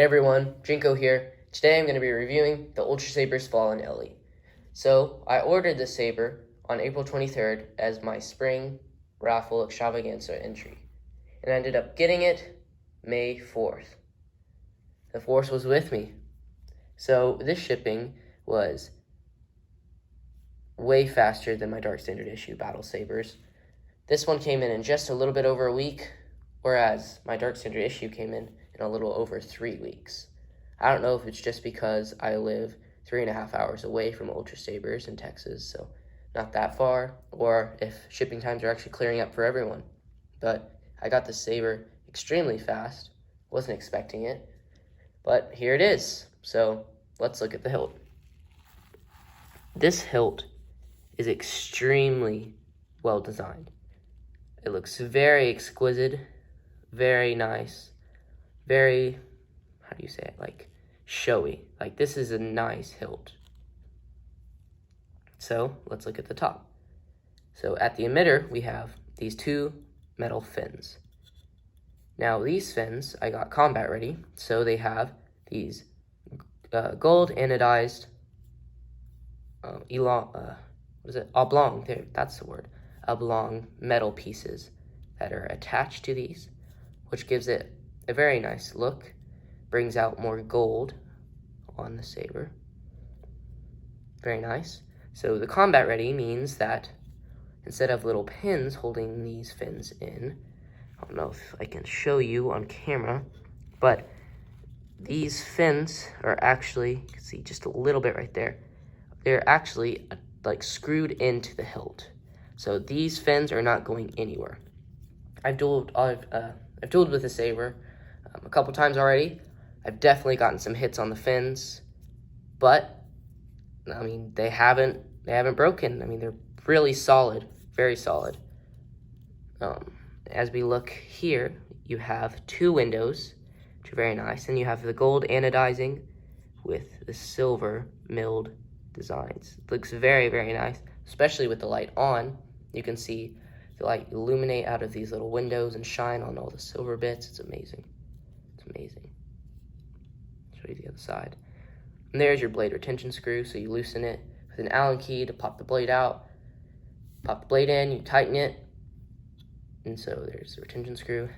Hey everyone, Jink-ko here. Today I'm going to be reviewing the Ultrasabers Fallen Elite. So, I ordered this saber on April 23rd as my spring Raffle Extravaganza entry, and I ended up getting it May 4th. The Force was with me. So, this shipping was way faster than my Dark Standard issue Battle Sabers. This one came in just a little bit over a week, whereas my Dark Standard issue came in a little over 3 weeks. I don't know if it's just because I live 3.5 hours away from Ultrasabers in Texas, so not that far, or if shipping times are actually clearing up for everyone. But I got this saber extremely fast, wasn't expecting it, but here it is. So let's look at the hilt. This hilt is extremely well designed. It looks very exquisite, very nice. Very, how do you say it, like showy. Like this is a nice hilt. So let's look at the top. So at the emitter, we have these two metal fins. Now these fins, I got combat ready, so they have these gold anodized oblong, there, that's the word, oblong metal pieces that are attached to these, which gives it a very nice look, brings out more gold on the saber. Very nice. So the combat ready means that instead of little pins holding these fins in, I don't know if I can show you on camera, but these fins are actually, you can see just a little bit right there, they're actually like screwed into the hilt. So these fins are not going anywhere. I've dueled with the saber a couple times already. I've definitely gotten some hits on the fins, but I mean they haven't broken. I mean they're really solid, very solid. As we look here, you have two windows, which are very nice, and you have the gold anodizing with the silver milled designs. It looks very, very nice, especially with the light on. You can see the light illuminate out of these little windows and shine on all the silver bits. It's amazing. It's amazing. Show you the other side. And there's your blade retention screw, so you loosen it with an Allen key to pop the blade out. Pop the blade in, you tighten it, and so there's the retention screw.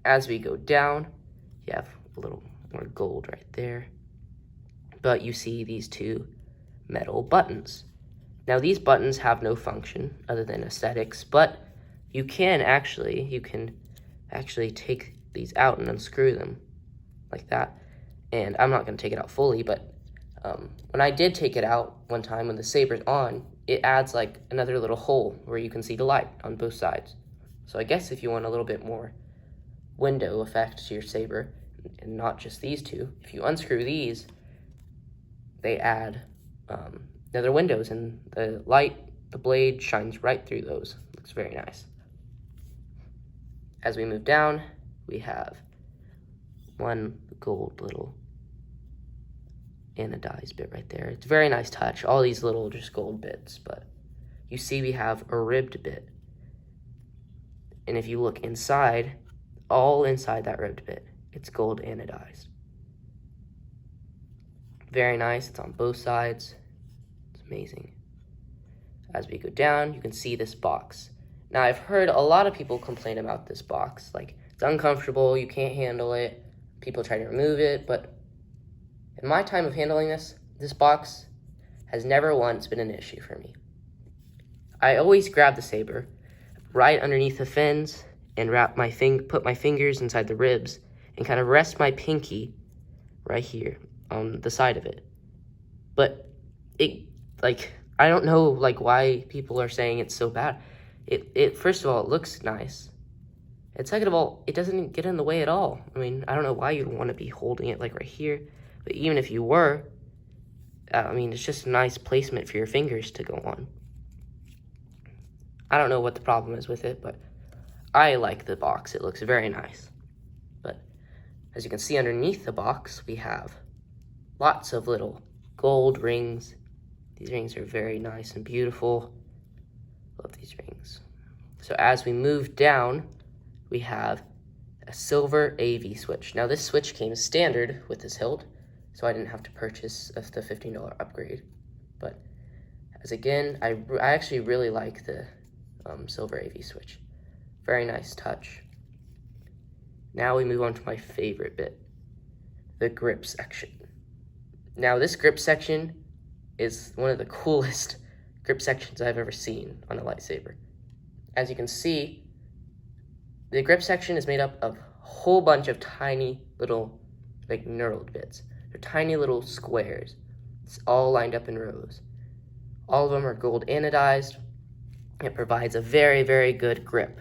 As we go down, you have a little more gold right there. But you see these two metal buttons. Now these buttons have no function other than aesthetics, but you can actually take these out and unscrew them like that. And I'm not going to take it out fully, but when I did take it out one time when the saber's on, it adds like another little hole where you can see the light on both sides. So I guess if you want a little bit more window effect to your saber, and not just these two, if you unscrew these, they add other windows, and the light, the blade shines right through those. Looks very nice. As we move down, we have one gold little anodized bit right there. It's a very nice touch. All these little just gold bits, but you see we have a ribbed bit. And if you look inside, all inside that ribbed bit, it's gold anodized. Very nice. It's on both sides. It's amazing. As we go down, you can see this box. Now, I've heard a lot of people complain about this box. Like, it's uncomfortable, you can't handle it. People try to remove it, but in my time of handling this box has never once been an issue for me. I always grab the saber right underneath the fins and put my fingers inside the ribs and kind of rest my pinky right here on the side of it. But I don't know why people are saying it's so bad. It first of all, it looks nice. And second of all, it doesn't get in the way at all. I mean, I don't know why you'd want to be holding it like right here. But even if you were, I mean, it's just a nice placement for your fingers to go on. I don't know what the problem is with it, but I like the box. It looks very nice. But as you can see underneath the box, we have lots of little gold rings. These rings are very nice and beautiful. Love these rings. So as we move down, we have a silver AV switch. Now this switch came standard with this hilt, so I didn't have to purchase the $15 upgrade. But as again, I actually really like the silver AV switch. Very nice touch. Now we move on to my favorite bit, the grip section. Now this grip section is one of the coolest grip sections I've ever seen on a lightsaber. As you can see, the grip section is made up of a whole bunch of tiny little, like, knurled bits. They're tiny little squares. It's all lined up in rows. All of them are gold anodized. It provides a very, very good grip.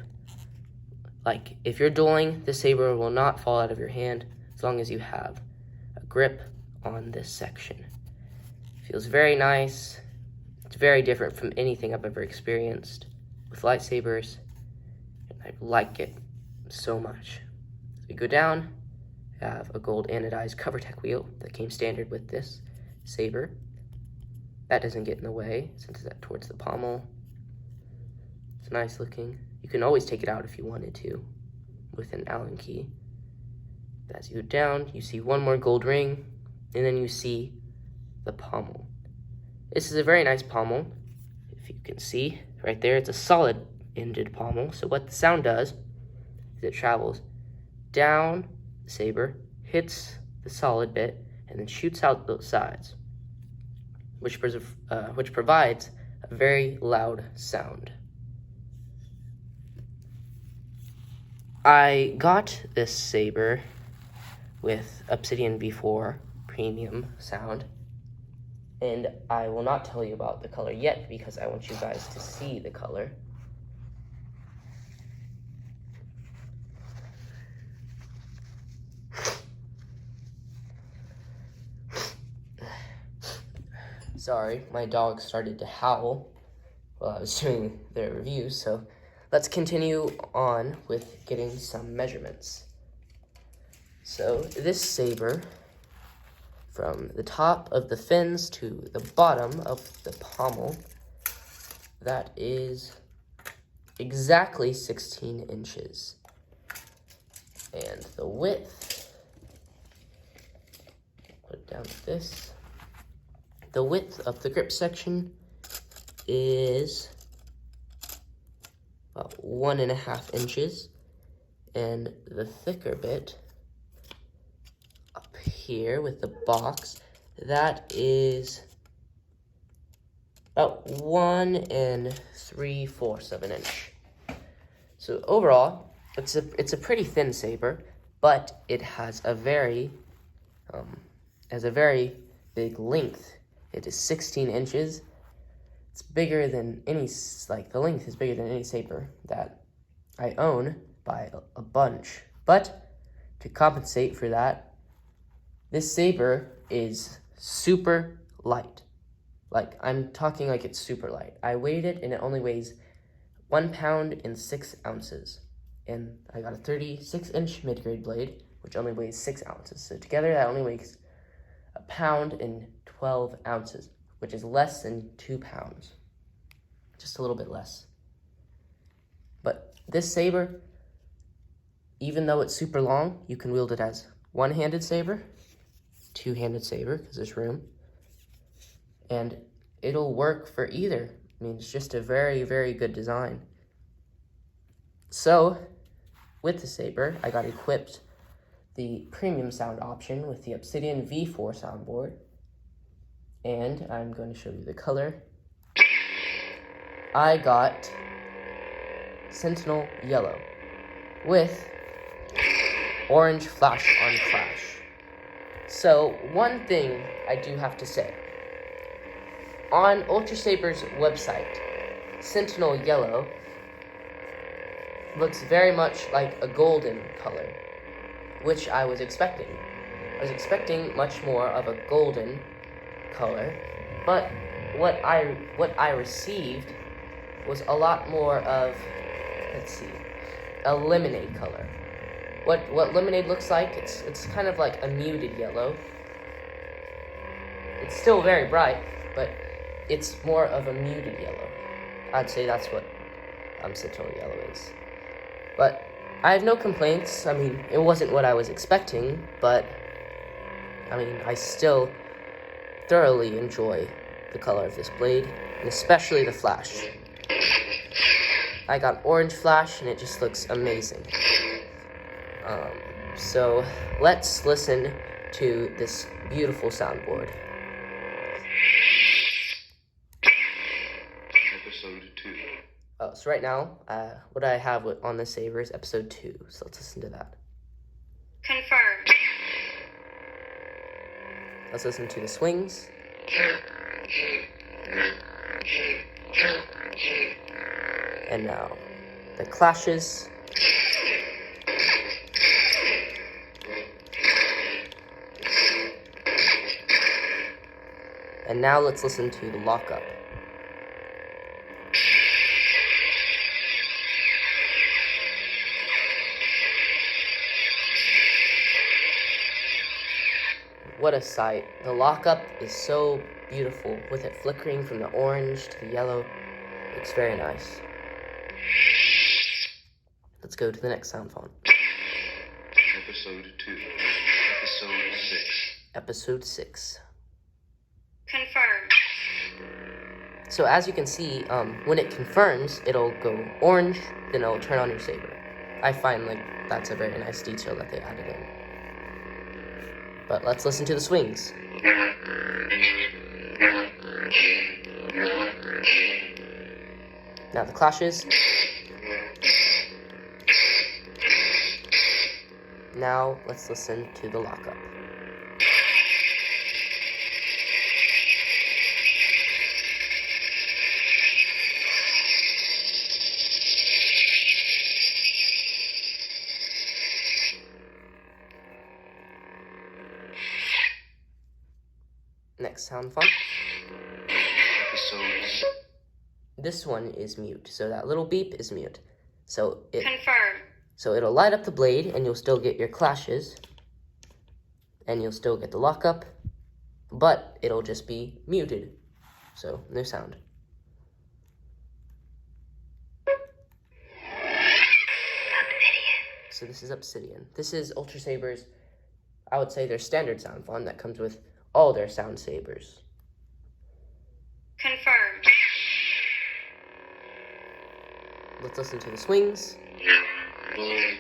Like, if you're dueling, the saber will not fall out of your hand as long as you have a grip on this section. Feels very nice. It's very different from anything I've ever experienced with lightsabers. I like it so much. As we go down, we have a gold anodized cover tech wheel that came standard with this saber. That doesn't get in the way since it's towards the pommel. It's nice looking. You can always take it out if you wanted to with an Allen key. As you go down, you see one more gold ring, and then you see the pommel. This is a very nice pommel. If you can see right there, it's a solid ended pommel. So what the sound does is it travels down the saber, hits the solid bit, and then shoots out those sides, which provides a very loud sound. I got this saber with Obsidian V4 premium sound, and I will not tell you about the color yet because I want you guys to see the color. Sorry, my dog started to howl while I was doing the review, so let's continue on with getting some measurements. So this saber, from the top of the fins to the bottom of the pommel, that is exactly 16 inches. And the width, put it down to this. The width of the grip section is about 1.5 inches, and the thicker bit up here with the box, that is about 1 3/4 of an inch. So overall, it's a pretty thin saber, but it has a very big length. It is 16 inches. It's bigger than any, the length is bigger than any saber that I own by a bunch. But to compensate for that, this saber is super light. Like, I'm talking like it's super light. I weighed it and it only weighs 1 pound and 6 ounces. And I got a 36-inch midgrade blade, which only weighs 6 ounces. So together that only weighs 1 pound and 12 ounces, which is less than 2 pounds. Just a little bit less. But this saber, even though it's super long, you can wield it as one-handed saber, two-handed saber, because there's room, and it'll work for either. I mean, it's just a very, very good design. So, with the saber, I got equipped the premium sound option with the Obsidian V4 soundboard, and I'm going to show you the color. I got Sentinel Yellow with orange flash on flash. So, one thing I do have to say. On Ultrasabers' website, Sentinel Yellow looks very much like a golden color, which I was expecting. I was expecting much more of a golden color, but what I received was a lot more of, a lemonade color. What lemonade looks like, it's kind of like a muted yellow. It's still very bright, but it's more of a muted yellow. I'd say that's what Sentinel Yellow is. But I have no complaints. I mean, it wasn't what I was expecting, but I mean, I still thoroughly enjoy the color of this blade, and especially the flash. I got orange flash, and it just looks amazing. So let's listen to this beautiful soundboard. Episode 2. So right now, what I have on the saber is episode 2, so let's listen to that. Confirmed. Let's listen to the swings. And now, the clashes. And now let's listen to the lockup. What a sight. The lockup is so beautiful, with it flickering from the orange to the yellow. It's very nice. Let's go to the next sound font. Episode 2. Episode 6. Episode 6. Confirmed. So as you can see, when it confirms, it'll go orange, then it'll turn on your saber. I find like that's a very nice detail that they added in. But let's listen to the swings. Now the clashes. Now let's listen to the lockup. Next sound font. Episode. This one is mute, so that little beep is mute. So Confirm. It'll light up the blade, and you'll still get your clashes, and you'll still get the lockup, but it'll just be muted. So no sound. So this is Obsidian. This is Ultrasabers. I would say their standard sound font that comes with all their sound sabers. Confirmed. Let's listen to the swings, the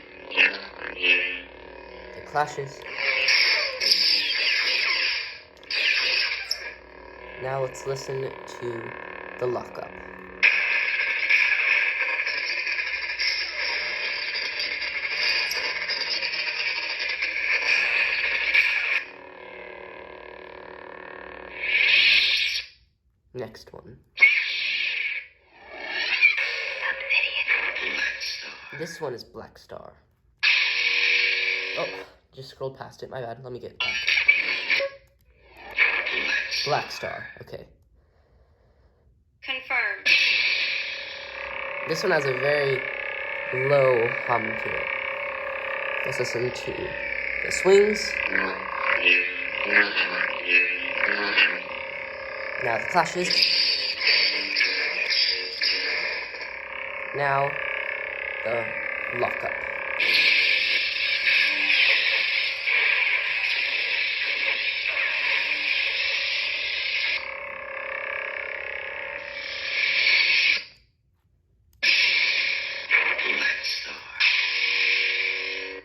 clashes. Now let's listen to the lockup. Next one. This one is Black Star. Oh, just scrolled past it. My bad. Let me get back. Black Star. Okay. Confirmed. This one has a very low hum to it. Let's listen to the swings. Now the clashes. Now the lockup.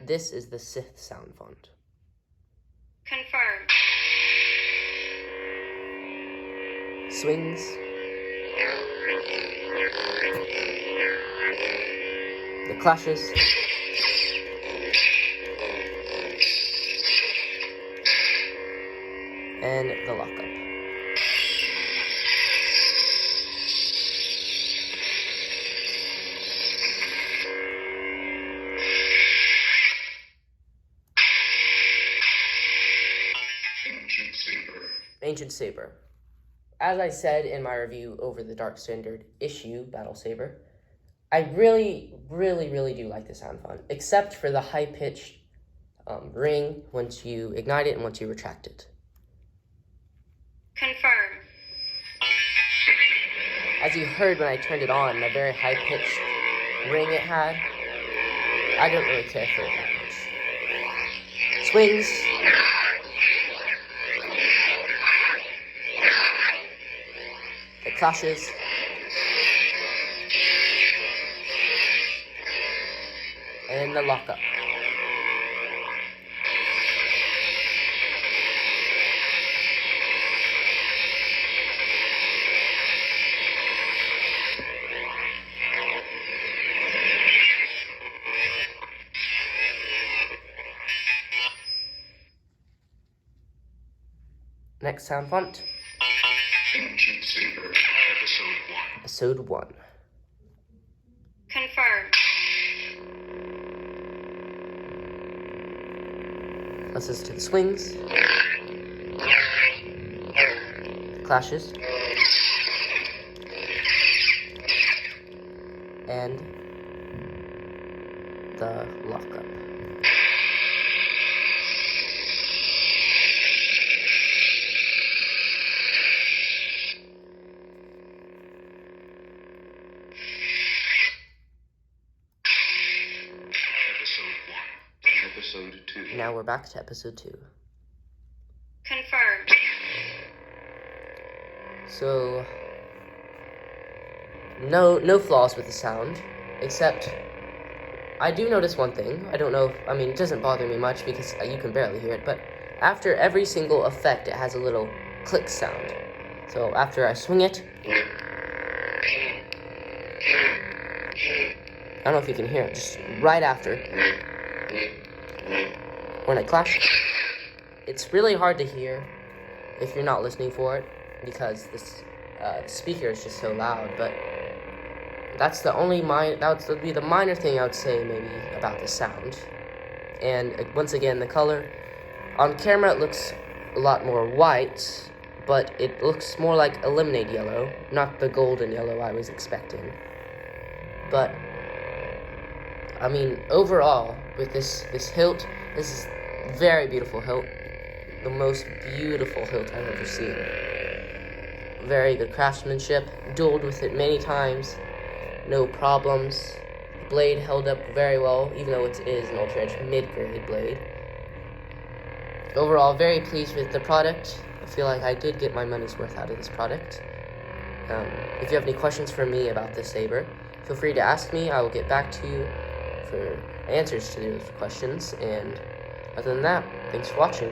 This is the Sith sound font. Confirmed. Swings. The clashes. And the lockup. Ancient Saber. As I said in my review over the Dark Standard issue Battle Saber, I really do like the sound font, except for the high-pitched ring once you ignite it and once you retract it. Confirm. As you heard when I turned it on, the very high-pitched ring it had, I don't really care for it that much. Swings. The clashes. And the lockup. Next sound font. Ancient Saber, Episode 1. Episode 1. Confirmed. Let's listen to the swings. The clashes. And the lockup. Episode 2. Now we're back to episode 2. Confirmed. So, no flaws with the sound, except I do notice one thing. I don't know if, it doesn't bother me much because you can barely hear it, but after every single effect, it has a little click sound. So after I swing it, I don't know if you can hear it, just right after, when I clash, it's really hard to hear if you're not listening for it, because this speaker is just so loud, but that's the only that would be the minor thing I would say maybe about the sound. And once again, the color, on camera it looks a lot more white, but it looks more like a lemonade yellow, not the golden yellow I was expecting. But overall, with this hilt, this is a very beautiful hilt. The most beautiful hilt I've ever seen. Very good craftsmanship. Dueled with it many times. No problems. The blade held up very well, even though it is an UltraEdge Midgrade blade. Overall, very pleased with the product. I feel like I did get my money's worth out of this product. If you have any questions for me about this saber, feel free to ask me. I will get back to you for answers to those questions. And other than that, thanks for watching.